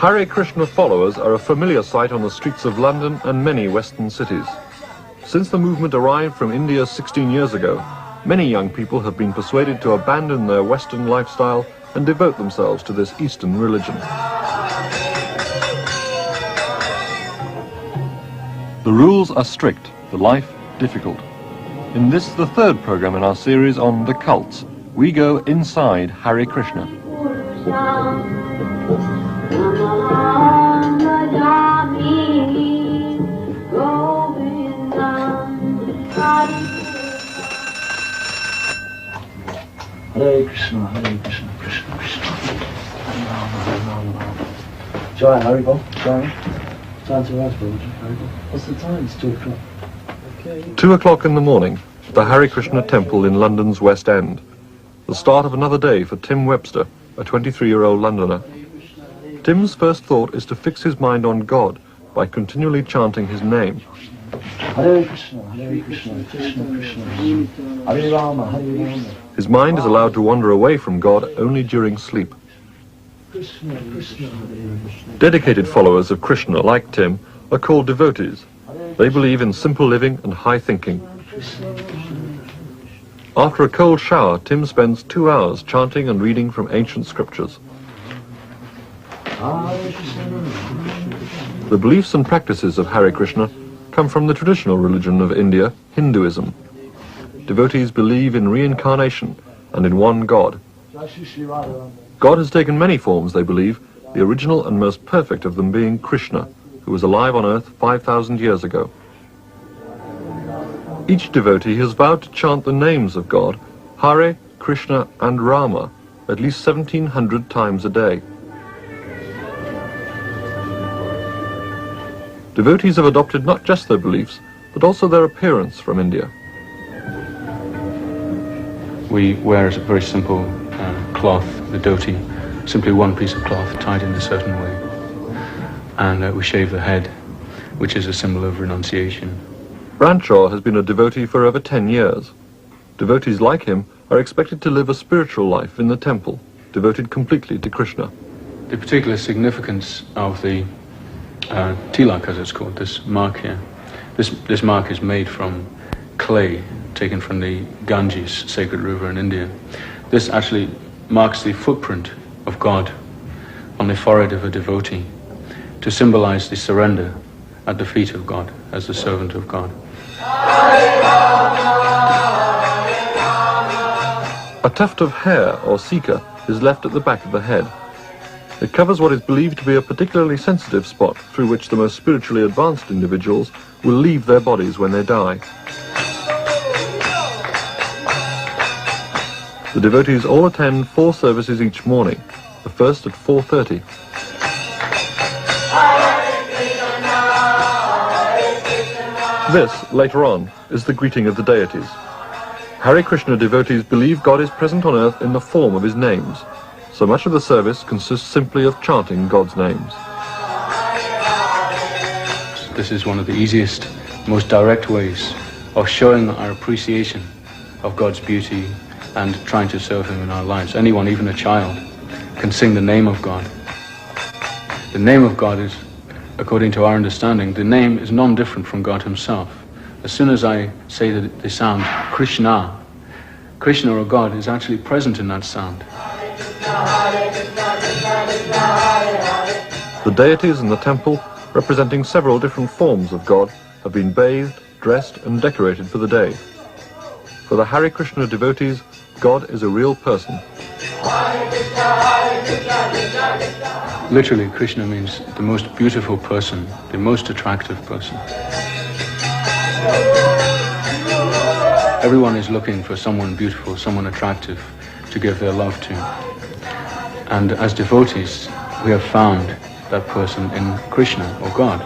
Hare Krishna followers are a familiar sight on the streets of London and many Western cities. Since the movement arrived from India 16 years ago, many young people have been persuaded to abandon their Western lifestyle and devote themselves to this Eastern religion. The rules are strict, the life difficult. In this, the third program in our series on the cults, we go inside Hare Krishna. Hare Krishna, Hare Krishna, Krishna Krishna, Hare Rama, Hare Rama. Jai Haribol, Jai. Time to rise, Haribol. What's the time? It's 2 o'clock. Okay. 2 o'clock in the morning, the Hare Krishna Temple in London's West End. The start of another day for Tim Webster, a 23-year-old Londoner. Tim's first thought is to fix his mind on God by continually chanting his name. Hare Krishna, Hare Krishna, Krishna Krishna, Hare Rama, Hare Rama. His mind is allowed to wander away from God only during sleep. Krishna, Krishna, Hare Krishna. Dedicated followers of Krishna, like Tim, are called devotees. They believe in simple living and high thinking. After a cold shower, Tim spends 2 hours chanting and reading from ancient scriptures. The beliefs and practices of Hare Krishna come from the traditional religion of India, Hinduism. Devotees believe in reincarnation and in one God. God has taken many forms, they believe, the original and most perfect of them being Krishna, who was alive on earth 5,000 years ago. Each devotee has vowed to chant the names of God, Hare, Krishna and Rama, at least 1,700 times a day. Devotees have adopted not just their beliefs, but also their appearance from India. We wear a very simple cloth, the dhoti, simply one piece of cloth tied in a certain way. And we shave the head, which is a symbol of renunciation. Branshaw has been a devotee for over 10 years. Devotees like him are expected to live a spiritual life in the temple, devoted completely to Krishna. The particular significance of the tilak, as it's called, this mark here, this mark is made from clay taken from the Ganges, sacred river in India. This actually marks the footprint of God on the forehead of a devotee to symbolize the surrender at the feet of God as the servant of God. A tuft of hair, or sika, is left at the back of the head. It covers what is believed to be a particularly sensitive spot through which the most spiritually advanced individuals will leave their bodies when they die. The devotees all attend 4 services each morning, the first at 4:30. This, later on, is the greeting of the deities. Hare Krishna devotees believe God is present on earth in the form of his names, so much of the service consists simply of chanting God's names. This is one of the easiest, most direct ways of showing our appreciation of God's beauty and trying to serve him in our lives. Anyone, even a child, can sing the name of God. The name of God is, according to our understanding, the name is non-different from God himself. As soon as I say the sound Krishna, Krishna or God is actually present in that sound. The deities in the temple, representing several different forms of God, have been bathed, dressed and decorated for the day. For the Hare Krishna devotees, God is a real person. Literally, Krishna means the most beautiful person, the most attractive person. Everyone is looking for someone beautiful, someone attractive to give their love to. And as devotees, we have found that person in Krishna or God.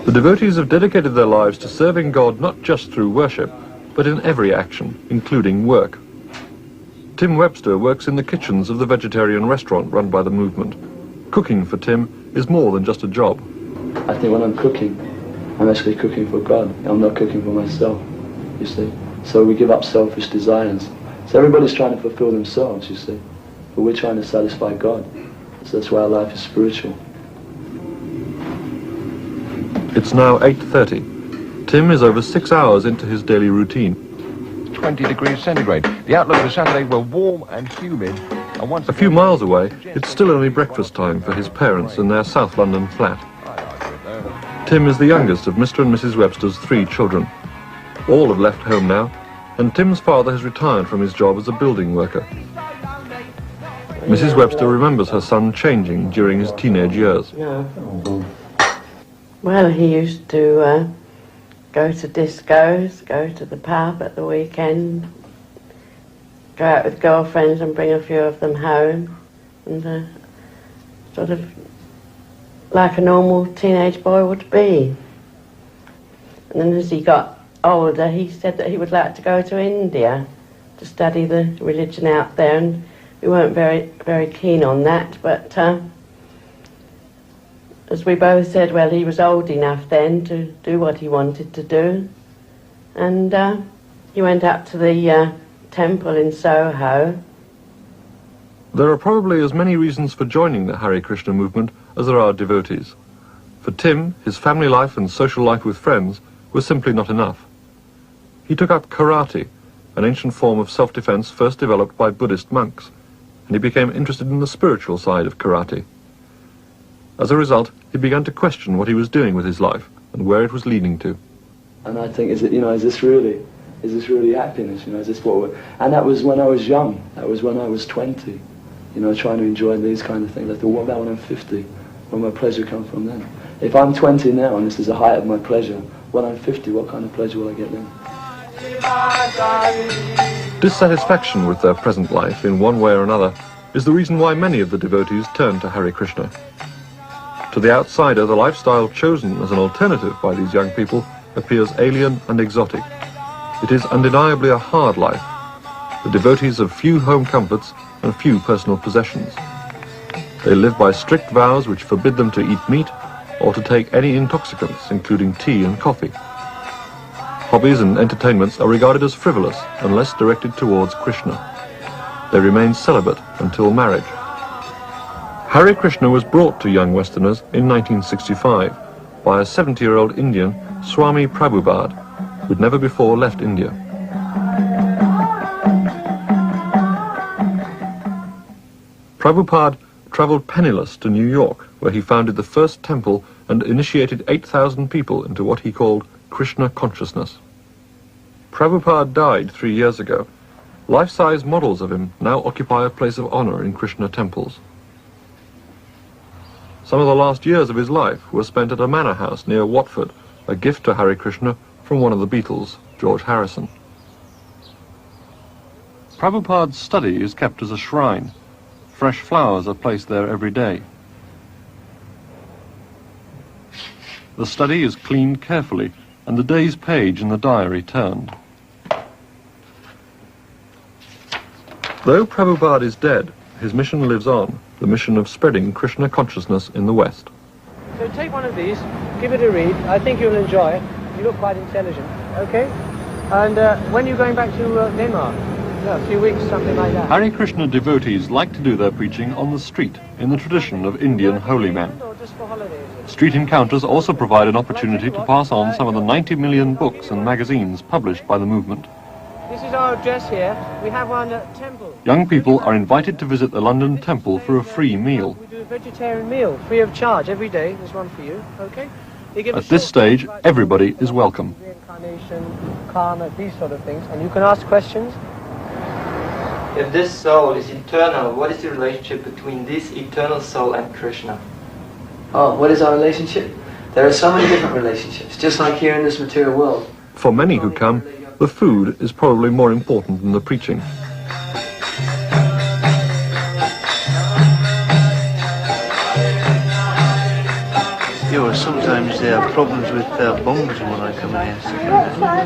The devotees have dedicated their lives to serving God not just through worship, but in every action, including work. Tim Webster works in the kitchens of the vegetarian restaurant run by the movement. Cooking for Tim is more than just a job. I think when I'm cooking, I'm actually cooking for God. I'm not cooking for myself, you see. So we give up selfish desires So everybody's trying to fulfill themselves, you see. But we're trying to satisfy God. So that's why our life is spiritual. It's now 8:30. Tim is over 6 hours into his daily routine. 20 degrees centigrade. The outlook for Saturday were warm and humid. And once A few miles away, it's still only breakfast time for his parents in their South London flat. Tim is the youngest of Mr. and Mrs. Webster's 3 children. All have left home now, and Tim's father has retired from his job as a building worker. Mrs. Webster remembers her son changing during his teenage years. Well, he used to go to discos, go to the pub at the weekend, go out with girlfriends and bring a few of them home, and sort of like a normal teenage boy would be. And then as he got older, he said that he would like to go to India to study the religion out there, and we weren't very keen on that, but as we both said, well, he was old enough then to do what he wanted to do, and he went up to the temple in Soho. There are probably as many reasons for joining the Hare Krishna movement as there are devotees. For Tim, his family life and social life with friends was simply not enough. He took up karate, an ancient form of self-defense first developed by Buddhist monks, and he became interested in the spiritual side of karate. As a result, he began to question what he was doing with his life and where it was leading to. And I think, is this really happiness? Is this what we're... And that was when I was young. That was when I was 20. Trying to enjoy these kind of things. I thought, what about when I'm 50? Where my pleasure come from then? If I'm 20 now and this is the height of my pleasure, when I'm 50, what kind of pleasure will I get then? Dissatisfaction with their present life in one way or another is the reason why many of the devotees turn to Hare Krishna. To the outsider, the lifestyle chosen as an alternative by these young people appears alien and exotic. It is undeniably a hard life, the devotees of few home comforts and few personal possessions. They live by strict vows which forbid them to eat meat or to take any intoxicants, including tea and coffee. Hobbies and entertainments are regarded as frivolous unless directed towards Krishna. They remain celibate until marriage. Hare Krishna was brought to young Westerners in 1965 by a 70-year-old Indian, Swami Prabhupada, who had never before left India. Prabhupada travelled penniless to New York, where he founded the first temple and initiated 8,000 people into what he called Krishna consciousness. Prabhupada died 3 years ago. Life-size models of him now occupy a place of honour in Krishna temples. Some of the last years of his life were spent at a manor house near Watford, a gift to Hare Krishna from one of the Beatles, George Harrison. Prabhupada's study is kept as a shrine. Fresh flowers are placed there every day. The study is cleaned carefully, and the day's page in the diary turned. Though Prabhupada is dead, his mission lives on, the mission of spreading Krishna consciousness in the West. So take one of these, give it a read. I think you'll enjoy it. You look quite intelligent, okay? And when are you going back to Myanmar? Yeah, a few weeks, something like that. Hare Krishna devotees like to do their preaching on the street, in the tradition of Indian holy men. Or just for holidays? Street encounters also provide an opportunity to pass on some of the 90 million books and magazines published by the movement. This is our address here. We have one temple. Young people are invited to visit the London Temple for a free meal. We do a vegetarian meal, free of charge, every day. There's one for you, okay? At this stage, everybody is welcome. Reincarnation, karma, these sort of things. And you can ask questions. If this soul is eternal, what is the relationship between this eternal soul and Krishna? Oh, what is our relationship? There are so many different relationships, just like here in this material world. For many who come, the food is probably more important than the preaching. Sometimes there are problems with bums when I come in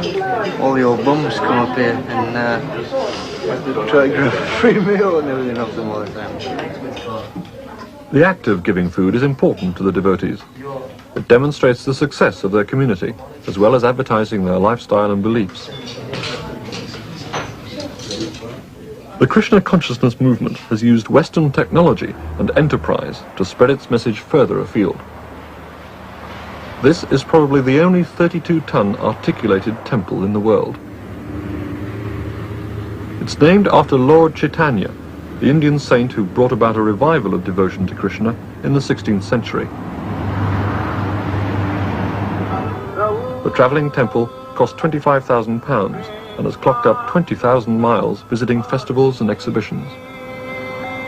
here. All your bums come up here and try to grab a free meal and everything off them all the time. The act of giving food is important to the devotees. It demonstrates the success of their community, as well as advertising their lifestyle and beliefs. The Krishna consciousness movement has used Western technology and enterprise to spread its message further afield. This is probably the only 32-ton articulated temple in the world. It's named after Lord Chaitanya, the Indian saint who brought about a revival of devotion to Krishna in the 16th century. The travelling temple cost £25,000 and has clocked up 20,000 miles visiting festivals and exhibitions.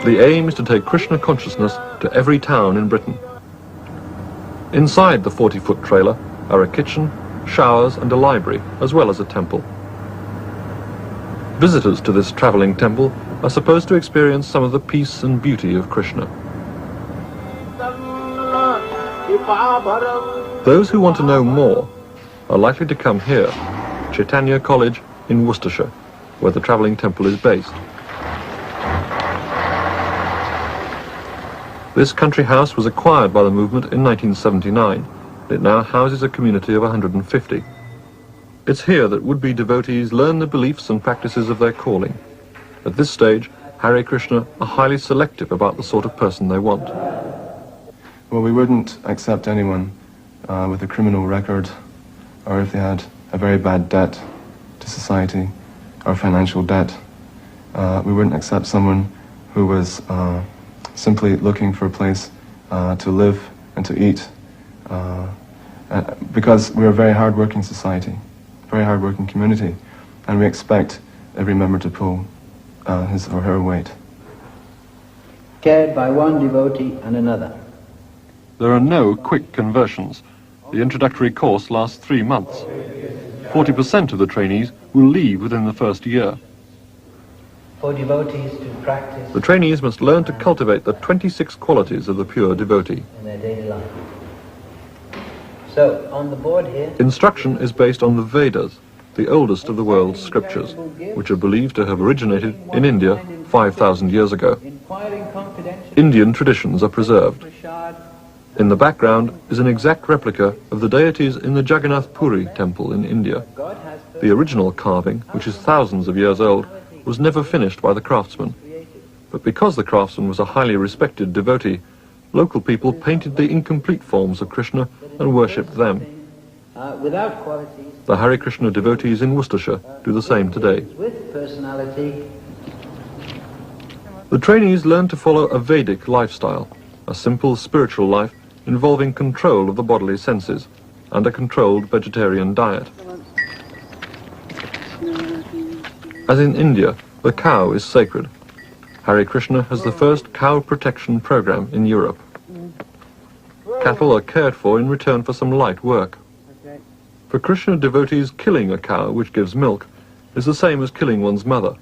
The aim is to take Krishna consciousness to every town in Britain. Inside the 40-foot trailer are a kitchen, showers and a library, as well as a temple. Visitors to this travelling temple are supposed to experience some of the peace and beauty of Krishna. Those who want to know more are likely to come here, Chaitanya College in Worcestershire, where the travelling temple is based. This country house was acquired by the movement in 1979. It now houses a community of 150. It's here that would-be devotees learn the beliefs and practices of their calling. At this stage, Hare Krishna are highly selective about the sort of person they want. Well, we wouldn't accept anyone with a criminal record, or if they had a very bad debt to society, or financial debt. We wouldn't accept someone who was simply looking for a place to live and to eat, because we're a very hard-working society, very hard-working community, and we expect every member to pull his or her weight. Cared by one devotee and another. There are no quick conversions. The introductory course lasts 3 months. 40% of the trainees will leave within the first year. For devotees to practice The trainees must learn to cultivate the 26 qualities of the pure devotee. in their daily life. So, on the board here, Instruction is based on the Vedas, the oldest of the world's scriptures, which are believed to have originated in India 5,000 years ago. inquiring confidentially, Indian traditions are preserved. Prasad, In the background is an exact replica of the deities in the Jagannath Puri temple in India. God has The original carving, which is thousands of years old, was never finished by the craftsman. But because the craftsman was a highly respected devotee, local people painted the incomplete forms of Krishna and worshipped them. without qualities, The Hare Krishna devotees in Worcestershire do the same today. with personality. The trainees learn to follow a Vedic lifestyle, a simple spiritual life involving control of the bodily senses and a controlled vegetarian diet. As in India, the cow is sacred. Hare Krishna has the first cow protection program in Europe. Cattle are cared for in return for some light work. For Krishna devotees, killing a cow which gives milk is the same as killing one's mother,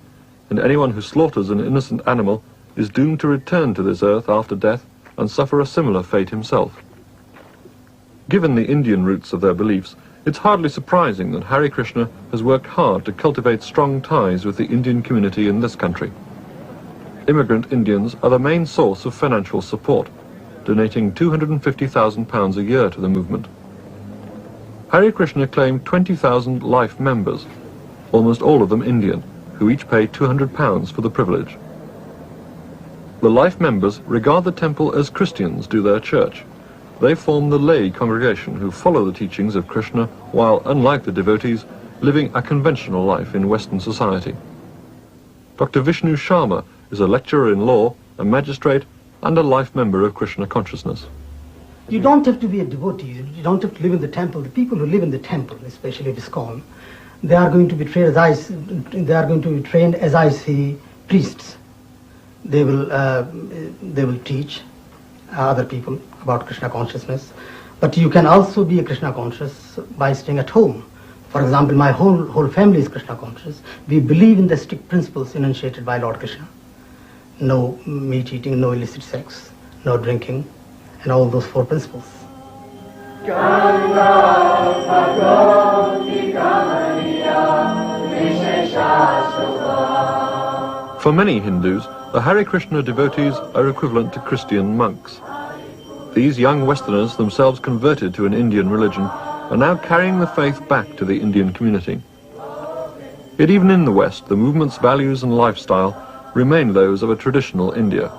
and anyone who slaughters an innocent animal is doomed to return to this earth after death and suffer a similar fate himself. Given the Indian roots of their beliefs, it's hardly surprising that Hare Krishna has worked hard to cultivate strong ties with the Indian community in this country. Immigrant Indians are the main source of financial support, donating £250,000 a year to the movement. Hare Krishna claimed 20,000 life members, almost all of them Indian, who each pay £200 for the privilege. The life members regard the temple as Christians do their church. They form the lay congregation who follow the teachings of Krishna while, unlike the devotees, living a conventional life in Western society. Dr. Vishnu Sharma is a lecturer in law, a magistrate, and a life member of Krishna consciousness. You don't have to be a devotee, you don't have to live in the temple. The people who live in the temple, especially at ISKCON, they are going to be trained as I see priests. They will teach other people about Krishna consciousness. But you can also be a Krishna conscious by staying at home. For example, my whole family is Krishna conscious. We believe in the strict principles enunciated by Lord Krishna. No meat eating, no illicit sex, no drinking, and all those 4 principles. For many Hindus, the Hare Krishna devotees are equivalent to Christian monks. These young Westerners, themselves converted to an Indian religion, are now carrying the faith back to the Indian community. Yet even in the West, the movement's values and lifestyle remain those of a traditional India.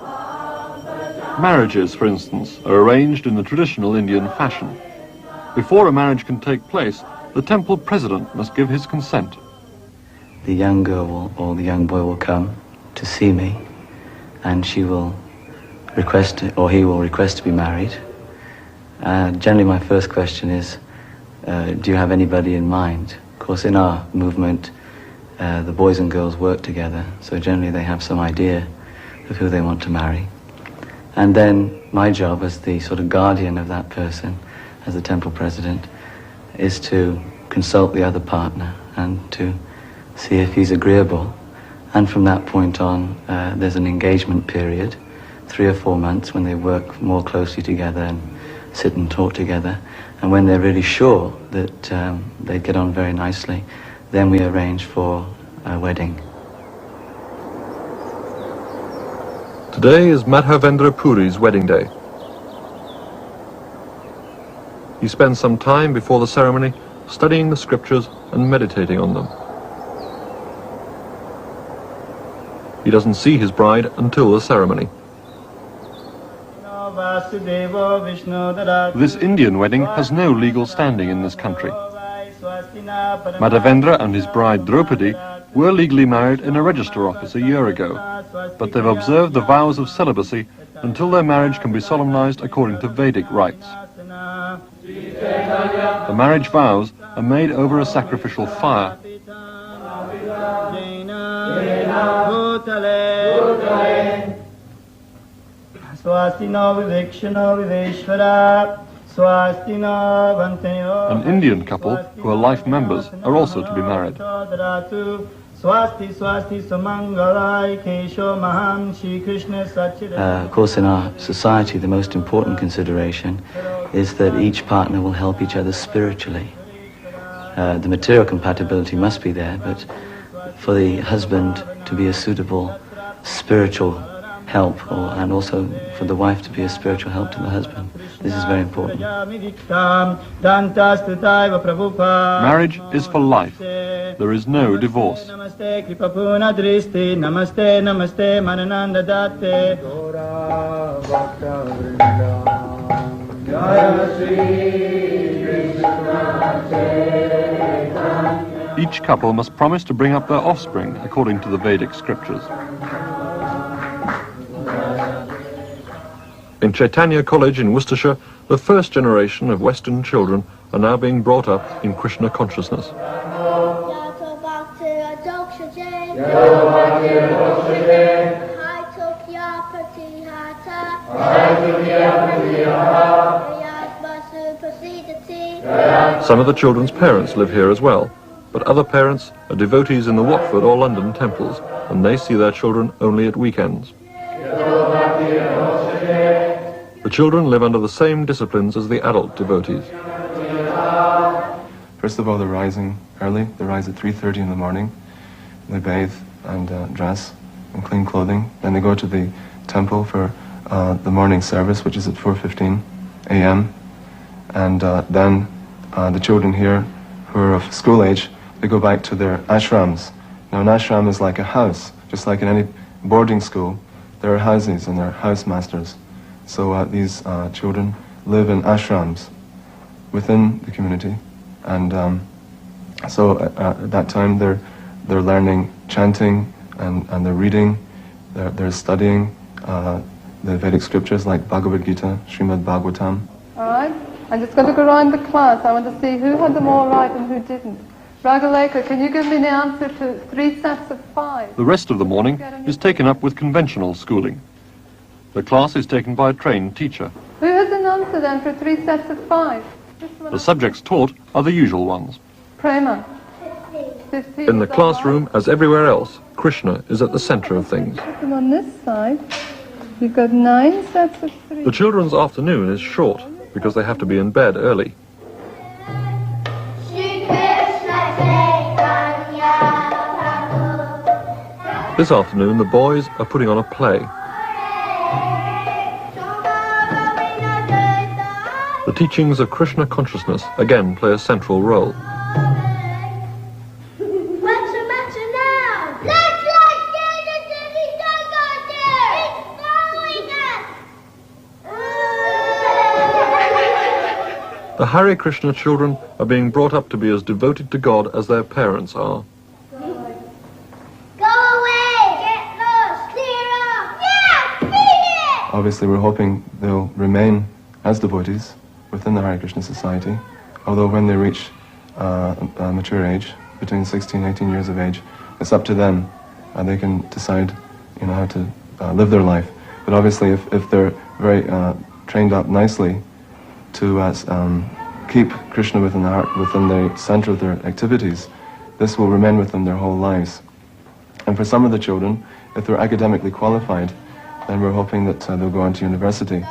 Marriages, for instance, are arranged in the traditional Indian fashion. Before a marriage can take place, the temple president must give his consent. The young girl or the young boy will come to see me, and she will request, or he will request to be married. Generally my first question is, do you have anybody in mind? Of course, in our movement, the boys and girls work together, so generally they have some idea of who they want to marry. And then my job as the sort of guardian of that person, as the temple president, is to consult the other partner and to see if he's agreeable. And from that point on, there's an engagement period, 3 or 4 months, when they work more closely together and sit and talk together. And when they're really sure that they get on very nicely, then we arrange for a wedding. Today is Madhavendra Puri's wedding day. He spends some time before the ceremony studying the scriptures and meditating on them. He doesn't see his bride until the ceremony. This Indian wedding has no legal standing in this country. Madhavendra and his bride Draupadi were legally married in a register office a year ago, but they've observed the vows of celibacy until their marriage can be solemnized according to Vedic rites. The marriage vows are made over a sacrificial fire. An Indian couple who are life members are also to be married. Of course, in our society, the most important consideration is that each partner will help each other spiritually. The material compatibility must be there, but for the husband to be a suitable spiritual help, and also for the wife to be a spiritual help to the husband. This is very important. Marriage is for life. There is no divorce. Each couple must promise to bring up their offspring according to the Vedic scriptures. In Chaitanya College in Worcestershire, the first generation of Western children are now being brought up in Krishna consciousness. Some of the children's parents live here as well, but other parents are devotees in the Watford or London temples, and they see their children only at weekends. The children live under the same disciplines as the adult devotees. First of all, they're rising early. They rise at 3:30 in the morning. They bathe and dress in clean clothing. Then they go to the temple for the morning service, which is at 4:15 a.m. And then the children here, who are of school age, they go back to their ashrams. Now, an ashram is like a house, just like in any boarding school. There are houses and there are house masters. So these children live in ashrams within the community, and so at that time they're learning chanting and they're reading, they're studying the Vedic scriptures like Bhagavad Gita, Srimad Bhagavatam. All right, I'm just going to go around the class. I want to see who had them all right and who didn't. Ragaleka, can you give me the answer to 3 sets of 5? The rest of the morning is taken up with conventional schooling. The class is taken by a trained teacher. Who has an answer then for 3 sets of 5? The subjects taught are the usual ones. Prema. 15. In the classroom, as everywhere else, Krishna is at the center of things. And on this side, you've got 9 sets of 3. The children's afternoon is short because they have to be in bed early. This afternoon, the boys are putting on a play. The teachings of Krishna consciousness again play a central role. What's the matter now? Let's get The Hare Krishna children are being brought up to be as devoted to God as their parents are. Go away! Get lost! Clear off! Yeah! Beat it! Obviously, we're hoping they'll remain as devotees within the Hare Krishna society, although when they reach a mature age, between 16 and 18 years of age, it's up to them. They can decide, how to live their life. But obviously, if they're very trained up nicely to keep Krishna within the center of their activities, this will remain with them their whole lives. And for some of the children, if they're academically qualified, then we're hoping that they'll go on to university.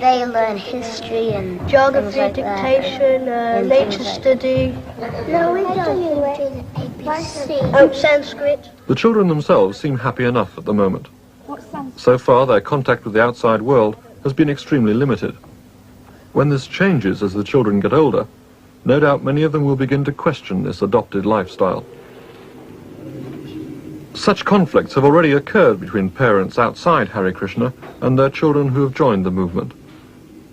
They learn history and geography, like dictation, nature study. No, we don't do the ABC. Oh, Sanskrit. The children themselves seem happy enough at the moment. So far, their contact with the outside world has been extremely limited. When this changes as the children get older, no doubt many of them will begin to question this adopted lifestyle. Such conflicts have already occurred between parents outside Hare Krishna and their children who have joined the movement.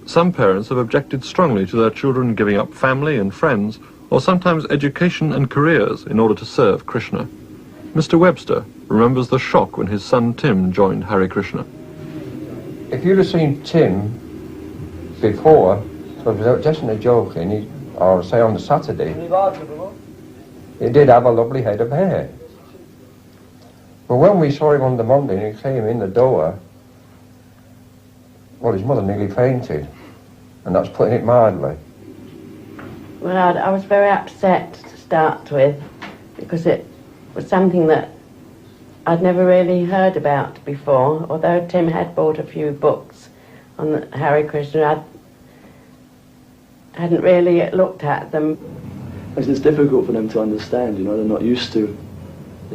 Some parents have objected strongly to their children giving up family and friends, or sometimes education and careers, in order to serve Krishna. Mr. Webster remembers the shock when his son Tim joined Hare Krishna. If you'd have seen Tim before, so it was just in a joke, or say on the Saturday, he did have a lovely head of hair. But when we saw him on the Monday and he came in the door, well, his mother nearly fainted, and that's putting it mildly. Well, I was very upset to start with, because it was something that I'd never really heard about before. Although Tim had bought a few books on the Hare Krishna, I hadn't really looked at them. It's difficult for them to understand, they're not used to,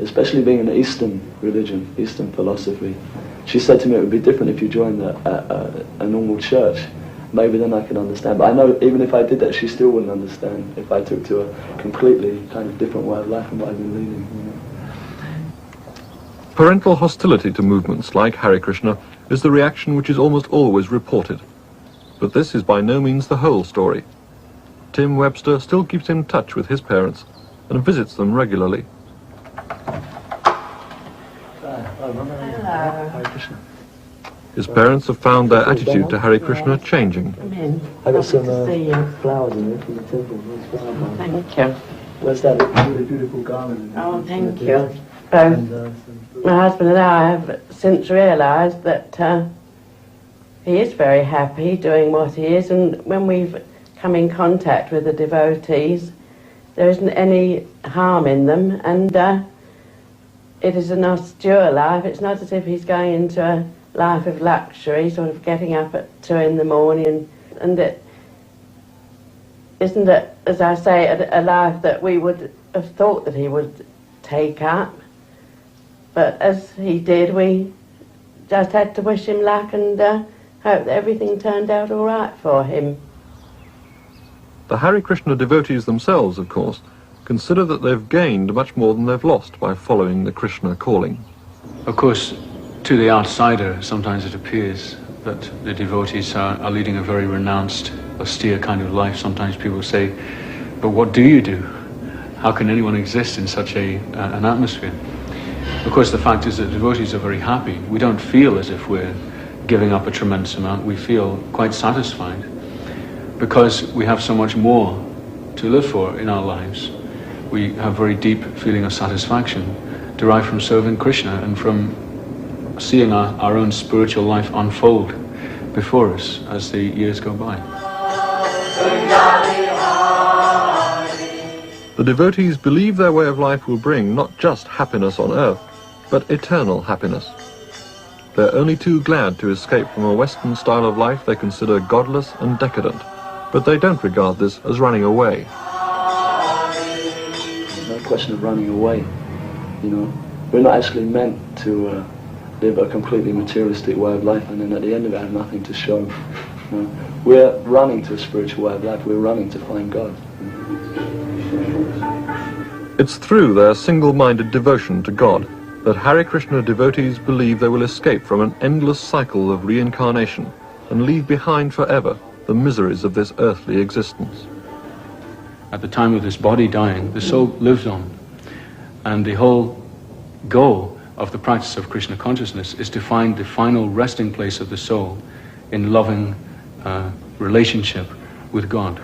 especially being an Eastern religion, Eastern philosophy. She said to me it would be different if you joined a normal church. Maybe then I could understand. But I know even if I did that, she still wouldn't understand if I took to a completely kind of different way of life from what I've been leading. Parental hostility to movements like Hare Krishna is the reaction which is almost always reported. But this is by no means the whole story. Tim Webster still keeps in touch with his parents and visits them regularly. His parents have found their attitude to Hare Krishna changing. I got some flowers in there from the temple. Thank you. Where's that really beautiful garland? Oh, thank you. Both my husband and I have since realised that he is very happy doing what he is, and when we've come in contact with the devotees, there isn't any harm in them, and it is an austere life. It's not as if he's going into a life of luxury, sort of getting up at 2 in the morning, and it isn't, as I say, a life that we would have thought that he would take up. But as he did, we just had to wish him luck and hope that everything turned out all right for him. The Hare Krishna devotees themselves, of course, consider that they've gained much more than they've lost by following the Krishna calling. Of course, to the outsider, sometimes it appears that the devotees are leading a very renounced, austere kind of life. Sometimes people say, but what do you do? How can anyone exist in such an atmosphere? Of course, the fact is that devotees are very happy. We don't feel as if we're giving up a tremendous amount. We feel quite satisfied because we have so much more to live for in our lives. We have very deep feeling of satisfaction derived from serving Krishna and from seeing our own spiritual life unfold before us as the years go by. The devotees believe their way of life will bring not just happiness on earth, but eternal happiness. They're only too glad to escape from a Western style of life they consider godless and decadent, but they don't regard this as running away. There's no question of running away, We're not actually meant to live a completely materialistic way of life and then at the end of it have nothing to show. We're running to a spiritual way of life. We're running to find God. It's through their single-minded devotion to God that Hare Krishna devotees believe they will escape from an endless cycle of reincarnation and leave behind forever the miseries of this earthly existence. At the time of this body dying, the soul lives on. And the whole goal of the practice of Krishna consciousness is to find the final resting place of the soul in loving relationship with God.